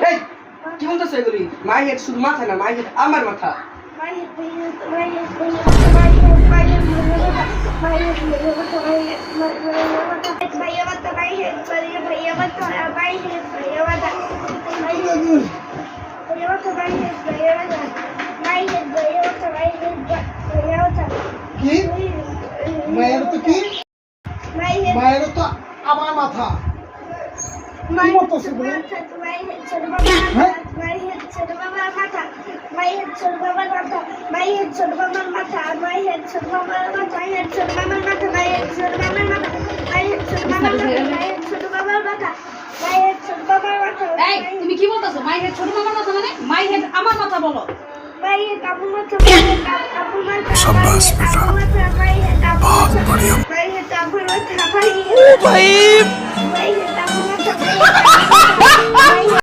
এই কি বলতেছ এগুলি? মাই হেড শুধু মাথা না, মাই হেড আমার মাথা। কি মায়ের তো কি মায়ের তো আমার মাথা তুমি কি বলতেছো? মাই হেড ছোট মামার মাথা মানে মাই হেড আমার মাথা বলো। शाबाश बेटा बहुत बढ़िया। भाई